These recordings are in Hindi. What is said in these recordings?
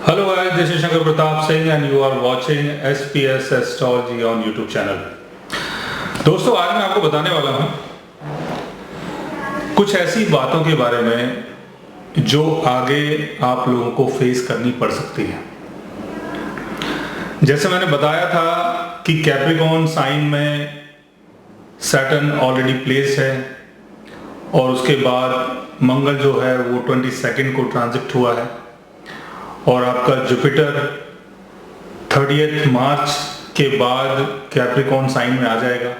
Hello guys, this is Shankar Pratap Singh and you are watching SPS Astrology on YouTube channel। दोस्तों, आज मैं आपको बताने वाला हूं कुछ ऐसी बातों के बारे में जो आगे आप लोगों को फेस करनी पड़ सकती है। जैसे मैंने बताया था कि कैप्रिकॉर्न साइन में सैटर्न ऑलरेडी प्लेस है और उसके बाद मंगल जो है वो 22 को ट्रांजिट हुआ है और आपका जुपिटर 30 मार्च के बाद कैप्रिकॉर्न साइन में आ जाएगा।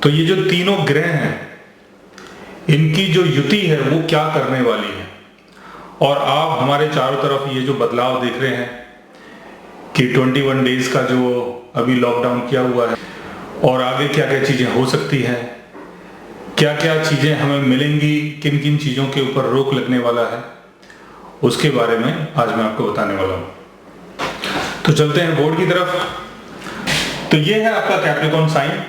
तो ये जो तीनों ग्रह हैं इनकी जो युति है वो क्या करने वाली है और आप हमारे चारों तरफ ये जो बदलाव देख रहे हैं कि 21 डेज का जो अभी लॉकडाउन किया हुआ है और आगे क्या क्या चीजें हो सकती हैं, क्या क्या चीजें हमें मिलेंगी, किन किन चीजों के ऊपर रोक लगने वाला है, उसके बारे में आज मैं आपको बताने वाला हूं। तो चलते हैं बोर्ड की तरफ। तो ये है आपका कैप्रिकॉर्न साइन।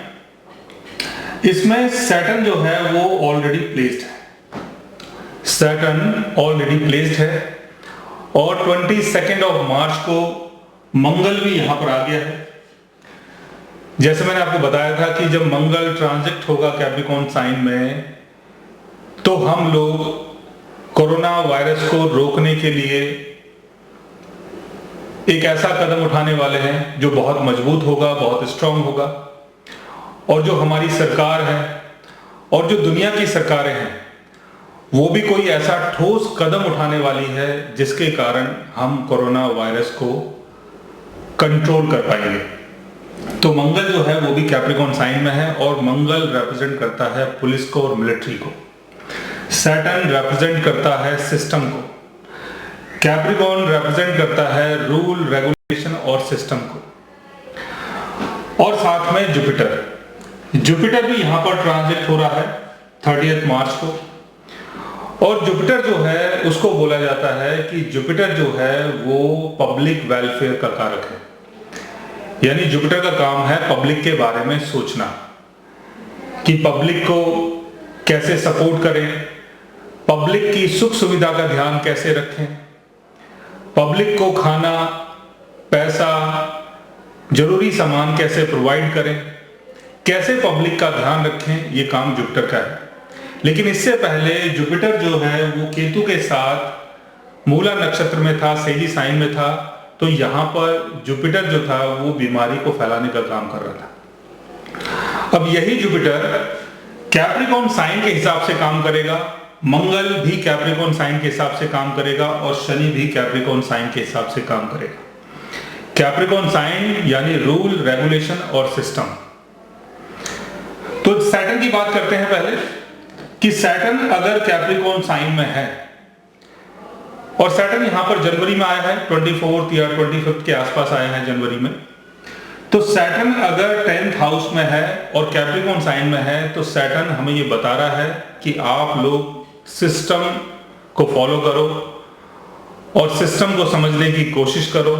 इसमें सैटर्न जो है वो ऑलरेडी प्लेस्ड है, सैटर्न ऑलरेडी प्लेस्ड है और 22 मार्च को मंगल भी यहां पर आ गया है। जैसे मैंने आपको बताया था कि जब मंगल ट्रांजिट होगा कैप्रिकॉर्न साइन में तो हम लोग कोरोना वायरस को रोकने के लिए एक ऐसा कदम उठाने वाले हैं जो बहुत मजबूत होगा, बहुत स्ट्रांग होगा और जो हमारी सरकार है और जो दुनिया की सरकारें हैं वो भी कोई ऐसा ठोस कदम उठाने वाली है जिसके कारण हम कोरोना वायरस को कंट्रोल कर पाएंगे। तो मंगल जो है वो भी कैप्रिकॉर्न साइन में है और मंगल रिप्रेजेंट करता है पुलिस को और मिलिट्री को, सैटर्न रिप्रेजेंट करता है सिस्टम को, कैप्रिकॉर्न रिप्रेजेंट करता है रूल रेगुलेशन और सिस्टम को, और साथ में जुपिटर भी यहां पर ट्रांजिट हो रहा है 30 मार्च को। और जुपिटर जो है उसको बोला जाता है कि जुपिटर जो है वो पब्लिक वेलफेयर का कारक है, यानी जुपिटर का काम है पब्लिक के बारे में सोचना कि पब्लिक को कैसे सपोर्ट करें, पब्लिक की सुख सुविधा का ध्यान कैसे रखें, पब्लिक को खाना, पैसा, जरूरी सामान कैसे प्रोवाइड करें, कैसे पब्लिक का ध्यान रखें, ये काम जुपिटर का है। लेकिन इससे पहले जुपिटर जो है वो केतु के साथ मूला नक्षत्र में था, सेजी साइन में था, तो यहां पर जुपिटर जो था वो बीमारी को फैलाने का काम कर रहा था। अब यही जुपिटर कैप्रिकॉर्न साइन के हिसाब से काम करेगा, मंगल भी कैप्रिकॉर्न साइन के हिसाब से काम करेगा और शनि भी कैप्रिकॉर्न साइन के हिसाब से काम करेगा। कैप्रिकॉर्न साइन यानी रूल, रेगुलेशन और सिस्टम। तो सैटर्न की बात करते हैं पहले कि सैटर्न अगर कैप्रिकॉर्न साइन में है और सैटर्न यहां पर जनवरी में आया है, 24 या 25 के आसपास आया है जनवरी में, तो सैटर्न अगर 10th हाउस में है और कैप्रिकॉर्न साइन में है तो सैटर्न हमें ये बता रहा है कि आप लोग सिस्टम को फॉलो करो और सिस्टम को समझने की कोशिश करो,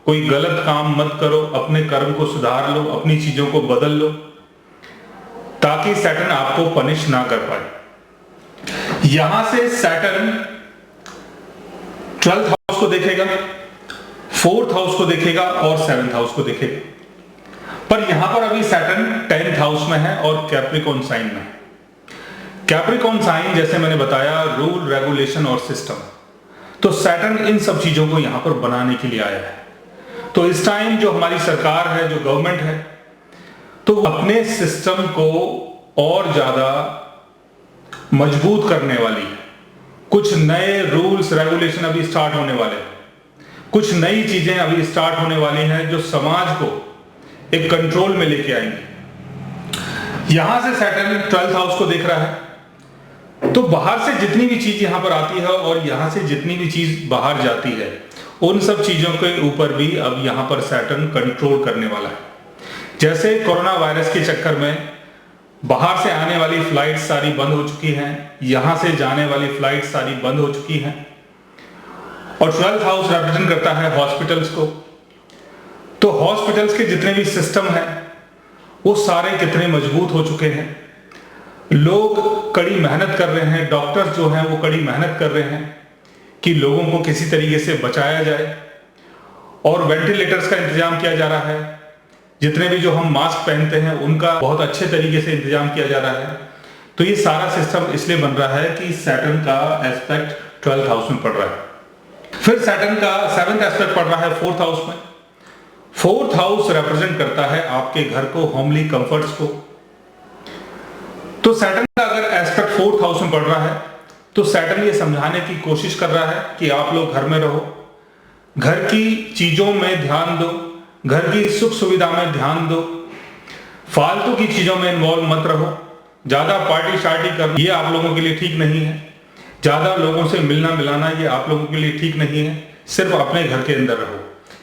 कोई गलत काम मत करो, अपने कर्म को सुधार लो, अपनी चीजों को बदल लो ताकि सैटर्न आपको पनिश ना कर पाए। यहां से सैटर्न 12th हाउस को देखेगा, 4th हाउस को देखेगा और 7th हाउस को देखेगा, पर यहां पर अभी सैटर्न 10th हाउस में है और कैप्रिकॉर्न साइन में है। कैप्रिकॉर्न साइन जैसे मैंने बताया रूल, रेगुलेशन और सिस्टम, तो सैटर्न इन सब चीजों को यहां पर बनाने के लिए आया है। तो इस टाइम जो हमारी सरकार है, जो गवर्नमेंट है, तो अपने सिस्टम को और ज्यादा मजबूत करने वाली है। कुछ नए रूल्स रेगुलेशन अभी स्टार्ट होने वाले हैं, कुछ नई चीजें अभी स्टार्ट होने वाली हैं जो समाज को एक कंट्रोल में लेके आएंगे। यहां से सैटर्न 12th हाउस को देख रहा है, तो बाहर से जितनी भी चीज यहां पर आती है और यहां से जितनी भी चीज बाहर जाती है उन सब चीजों के ऊपर भी अब यहां पर सैटर्न कंट्रोल करने वाला है। जैसे कोरोना वायरस के चक्कर में बाहर से आने वाली फ्लाइट सारी बंद हो चुकी हैं, यहां से जाने वाली फ्लाइट सारी बंद हो चुकी हैं और 12th हाउस रिप्रेजेंट करता है हॉस्पिटल्स को। तो हॉस्पिटल्स के जितने भी सिस्टम हैं वो सारे कितने मजबूत हो चुके हैं, लोग कड़ी मेहनत कर रहे हैं, डॉक्टर्स जो हैं वो कड़ी मेहनत कर रहे हैं कि लोगों को किसी तरीके से बचाया जाए, और वेंटिलेटर्स का इंतजाम किया जा रहा है। जितने भी जो हम मास्क पहनते हैं उनका बहुत अच्छे तरीके से इंतजाम किया जा रहा है। तो ये सारा सिस्टम इसलिए बन रहा है कि सैटर्न का एस्पेक्ट 12th हाउस में पड़ रहा है। फिर सैटर्न का 7th एस्पेक्ट पड़ रहा है 4th हाउस में। 4th हाउस रिप्रेजेंट करता है आपके घर को, होमली कंफर्ट्स को। तो सैटर्न का अगर एस्पेक्ट 4th हाउस में पड़ रहा है तो सैटर्न ये समझाने की कोशिश कर रहा है कि आप लोग घर में रहो, घर की चीजों में ध्यान दो, घर की सुख सुविधा में ध्यान दो, फालतू की चीजों में इन्वॉल्व मत रहो। ज्यादा पार्टी शार्टी करना ये आप लोगों के लिए ठीक नहीं है। ज्यादा लोगों से मिलना मिलाना ये आप लोगों के लिए ठीक नहीं है। सिर्फ अपने घर के अंदर रहो।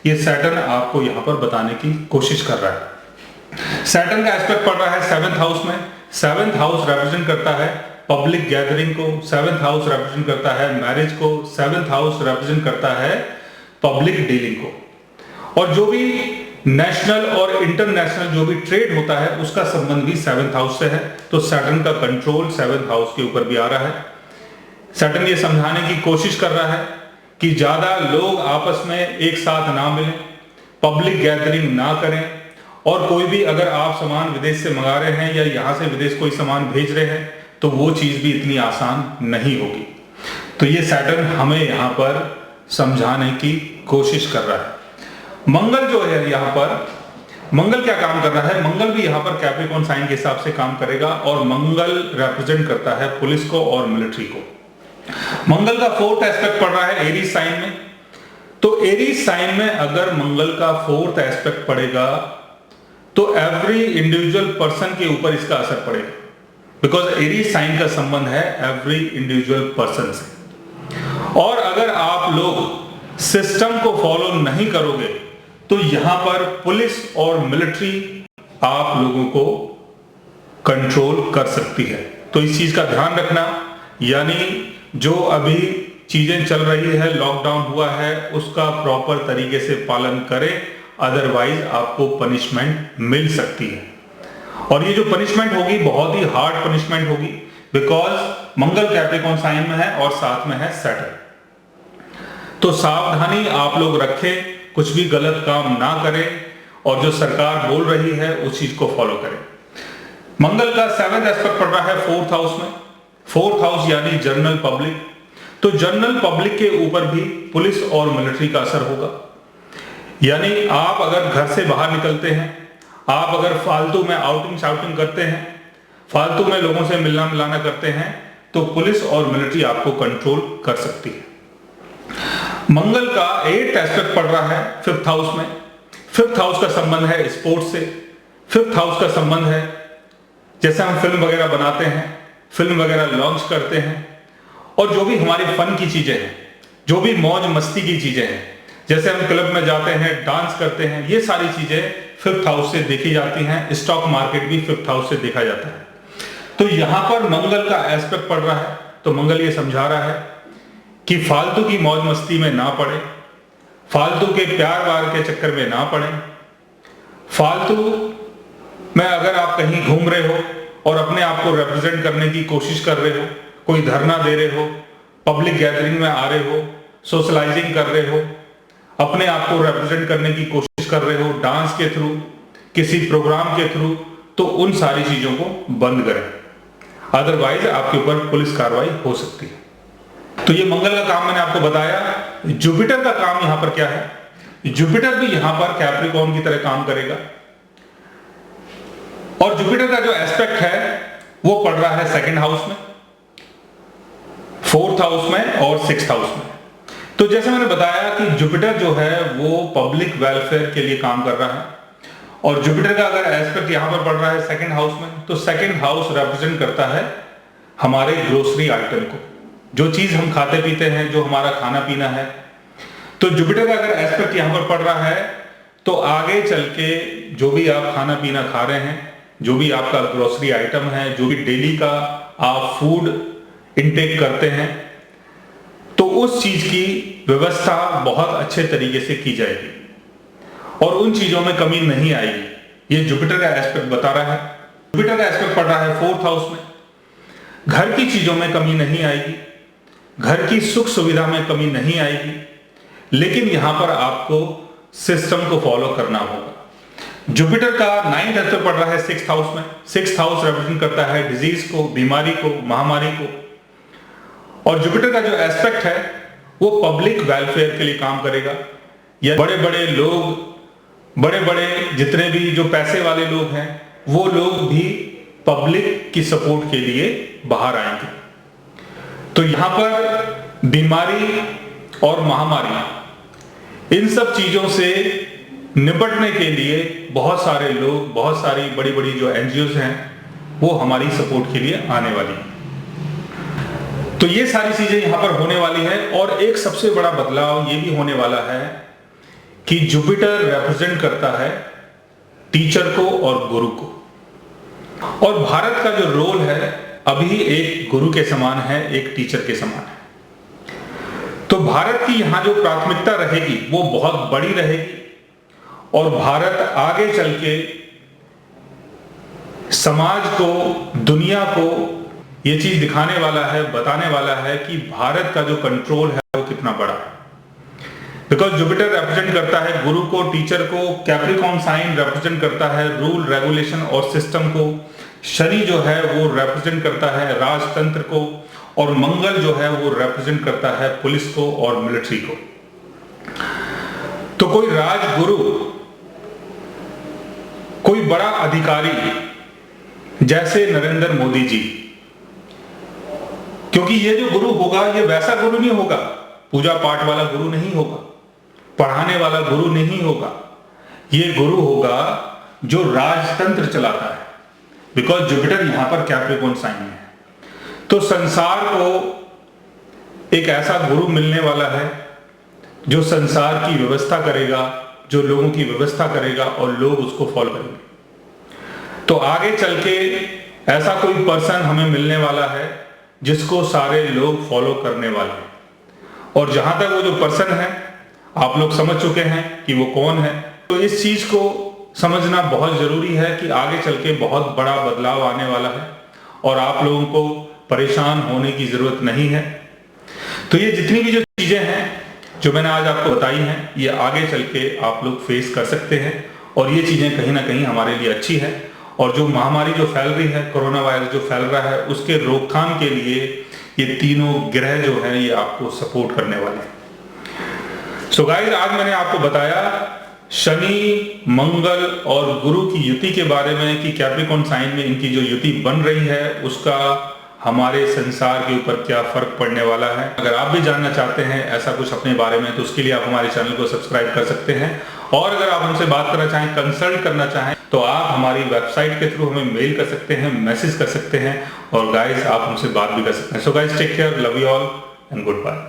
ये सैटर्न आपको यहां पर बताने की कोशिश कर रहा है। सैटर्न का एस्पेक्ट पड़ रहा है 7th हाउस में। 7th हाउस रिप्रेजेंट करता है पब्लिक गैदरिंग को, 7th हाउस रिप्रेजेंट करता है मैरिज को, 7th हाउस रिप्रेजेंट करता है पब्लिक डीलिंग को। और जो भी नेशनल और इंटरनेशनल जो भी ट्रेड होता है उसका संबंध भी 7th हाउस से है। तो सैटर्न का कंट्रोल 7th हाउस के ऊपर भी आ रहा है। सैटर्न ये समझाने की कोशिश कर रहा है कि ज्यादा लोग आपस में एक साथ ना मिलें, पब्लिक गैदरिंग ना करें, और कोई भी अगर आप सामान विदेश से मंगा रहे हैं या यहां से विदेश कोई सामान भेज रहे हैं तो वो चीज भी इतनी आसान नहीं होगी। तो ये सैटर्न हमें यहां पर समझाने की कोशिश कर रहा है। मंगल जो है यहाँ पर, मंगल क्या काम कर रहा है? मंगल भी यहाँ पर कैप्रिकॉर्न साइन के हिसाब से काम करेगा, और मंगल रिप्रेजेंट करता है पुलिस को और मिलिट्री को। मंगल का 4th एस्पेक्ट पड़ रहा है एरीज साइन में। तो एरीज साइन में अगर मंगल का 4th एस्पेक्ट पड़ेगा तो एवरी इंडिविजुअल पर्सन के ऊपर इसका असर पड़ेगा, बिकॉज एरीज साइन का संबंध है एवरी इंडिविजुअल पर्सन से। और अगर आप लोग सिस्टम को फॉलो नहीं करोगे तो यहां पर पुलिस और मिलिट्री आप लोगों को कंट्रोल कर सकती है। तो इस चीज का ध्यान रखना, यानी जो अभी चीजें चल रही है, लॉकडाउन हुआ है, उसका प्रॉपर तरीके से पालन करें, अदरवाइज आपको पनिशमेंट मिल सकती है। और ये जो पनिशमेंट होगी बहुत ही हार्ड पनिशमेंट होगी, बिकॉज मंगल कैप्रिकॉर्न साइन में है और साथ में है सैटर्न। तो सावधानी आप लोग रखें, कुछ भी गलत काम ना करें, और जो सरकार बोल रही है उस चीज को फॉलो करें। मंगल का 7th एस्पेक्ट पड़ रहा है 4th हाउस में। 4th हाउस यानी जनरल पब्लिक। तो जनरल पब्लिक के ऊपर भी पुलिस और मिलिट्री का असर होगा। यानी आप अगर घर से बाहर निकलते हैं, आप अगर फालतू में आउटिंग शाउटिंग करते हैं, फालतू में लोगों से मिलना मिलाना करते हैं, तो पुलिस और मिलिट्री आपको कंट्रोल कर सकती है। मंगल का 8th एस्पेक्ट पड़ रहा है 5th हाउस में। 5th हाउस का संबंध है स्पोर्ट्स से। 5th हाउस का संबंध है जैसे हम फिल्म वगैरह बनाते हैं, फिल्म वगैरह लॉन्च करते हैं, और जो भी हमारी फन की चीजें हैं, जो भी मौज मस्ती की चीजें हैं, जैसे हम क्लब में जाते हैं, डांस करते हैं, ये सारी चीजें 5th हाउस से देखी जाती हैं। स्टॉक मार्केट भी 5th हाउस से देखा जाता है। तो यहां पर मंगल का एस्पेक्ट पड़ रहा है, तो मंगल ये समझा रहा है कि फालतू की मौज मस्ती में ना पड़े, फालतू के प्यार वार के चक्कर में ना पड़े। फालतू में अगर आप कहीं घूम रहे हो और अपने आप को रिप्रेजेंट करने की कोशिश कर रहे हो, कोई धरना दे रहे हो, पब्लिक गैदरिंग में आ रहे हो, सोशलाइजिंग कर रहे हो, अपने आप को रिप्रेजेंट करने की कोशिश कर रहे हो डांस के थ्रू, किसी प्रोग्राम के थ्रू, तो उन सारी चीजों को बंद करें, अदरवाइज आपके ऊपर पुलिस कार्रवाई हो सकती है। तो ये मंगल का काम मैंने आपको बताया। जुपिटर का काम यहां पर क्या है? जुपिटर भी यहां पर कैप्रिकॉर्न की तरह काम करेगा, और जुपिटर का जो एस्पेक्ट है वो पड़ रहा है 2nd हाउस में, 4th हाउस में और 6th हाउस में। तो जैसे मैंने बताया कि जुपिटर जो है वो पब्लिक वेलफेयर के लिए काम कर रहा है, और जुपिटर का अगर एस्पेक्ट यहां पर पड़ रहा है 2nd हाउस में, तो 2nd हाउस रिप्रेजेंट करता है हमारे ग्रोसरी आइटम को, जो चीज हम खाते पीते हैं, जो हमारा खाना पीना है। तो जुपिटर का अगर एस्पेक्ट यहां पर पड़ रहा है तो आगे चल के जो भी आप खाना पीना खा रहे हैं, जो भी आपका ग्रोसरी आइटम है, जो भी डेली का आप फूड इनटेक करते हैं, तो उस चीज की व्यवस्था बहुत अच्छे तरीके से की जाएगी और उन चीजों में कमी नहीं आएगी। ये जुपिटर का एस्पेक्ट बता रहा है। जुपिटर का एस्पेक्ट पड़ रहा है 4th हाउस में। घर की चीजों में कमी नहीं आएगी, घर की सुख सुविधा में कमी नहीं आएगी, लेकिन यहां पर आपको सिस्टम को फॉलो करना होगा। जुपिटर का 9th हाउस पे पड़ रहा है 6th हाउस में। 6th हाउस रिप्रेजेंट करता है डिजीज को, बीमारी को, महामारी को। और जुपिटर का जो एस्पेक्ट है वो पब्लिक वेलफेयर के लिए काम करेगा। या बड़े बड़े लोग, बड़े बड़े जितने भी जो पैसे वाले लोग हैं, वो लोग भी पब्लिक की सपोर्ट के लिए बाहर आएंगे। तो यहां पर बीमारी और महामारी, इन सब चीजों से निपटने के लिए बहुत सारे लोग, बहुत सारी बड़ी बड़ी जो एनजीओज हैं, वो हमारी सपोर्ट के लिए आने वाली हैं। तो ये सारी चीजें यहां पर होने वाली है। और एक सबसे बड़ा बदलाव ये भी होने वाला है कि जुपिटर रिप्रेजेंट करता है टीचर को और गुरु को। और भारत का जो रोल है अभी एक गुरु के समान है, एक टीचर के समान है। तो भारत की यहां जो प्राथमिकता रहेगी वो बहुत बड़ी रहेगी। और भारत आगे चल के समाज को, दुनिया को ये चीज दिखाने वाला है, बताने वाला है कि भारत का जो कंट्रोल है वो कितना बड़ा है। बिकॉज जुपिटर रिप्रेजेंट करता है गुरु को, टीचर को, कैप्रिकॉर्न साइन रिप्रेजेंट करता है रूल, रेगुलेशन और सिस्टम को, शनि जो है वो रिप्रेजेंट करता है राजतंत्र को, और मंगल जो है वो रिप्रेजेंट करता है पुलिस को और मिलिट्री को। तो कोई राजगुरु, कोई बड़ा अधिकारी जैसे नरेंद्र मोदी जी, क्योंकि ये जो गुरु होगा ये वैसा गुरु नहीं होगा, पूजा पाठ वाला गुरु नहीं होगा, पढ़ाने वाला गुरु नहीं होगा। ये गुरु होगा जो राजतंत्र चलाता है। बिकॉज जुपिटर यहां पर कैप्रिकॉर्न साइन में है। तो संसार को एक ऐसा गुरु मिलने वाला है जो संसार की व्यवस्था करेगा, जो लोगों की व्यवस्था करेगा और लोग उसको फॉलो करेंगे। तो आगे चल के ऐसा कोई पर्सन हमें मिलने वाला है जिसको सारे लोग फॉलो करने वाले हैं। और जहां तक वो जो पर्सन है आप लोग समझ चुके हैं कि वो कौन है। तो इस चीज को समझना बहुत जरूरी है कि आगे चल के बहुत बड़ा बदलाव आने वाला है और आप लोगों को परेशान होने की जरूरत नहीं है। तो ये जितनी भी जो चीजें हैं जो मैंने आज आपको बताई हैं, ये आगे चल के आप लोग फेस कर सकते हैं और ये चीजें कहीं ना कहीं हमारे लिए अच्छी है। और जो महामारी जो फैल रही है, कोरोना वायरस जो फैल रहा है, उसके रोकथाम के लिए ये तीनों ग्रह जो हैं ये आपको सपोर्ट करने वाले हैं। सो गाइस, आज मैंने आपको बताया शनि, मंगल और गुरु की युति के बारे में कि कैप्रिकॉर्न साइन में इनकी जो युति बन रही है उसका हमारे संसार के ऊपर क्या फर्क पड़ने वाला है। अगर आप भी जानना चाहते हैं ऐसा कुछ अपने बारे में तो उसके लिए आप हमारे चैनल को सब्सक्राइब कर सकते हैं। और अगर आप हमसे बात करना चाहें, कंसल्ट करना चाहें, तो आप हमारी वेबसाइट के थ्रू हमें मेल कर सकते हैं, मैसेज कर सकते हैं और गाइस आप हमसे बात भी कर सकते हैं। So guys, take care, love you all and good bye.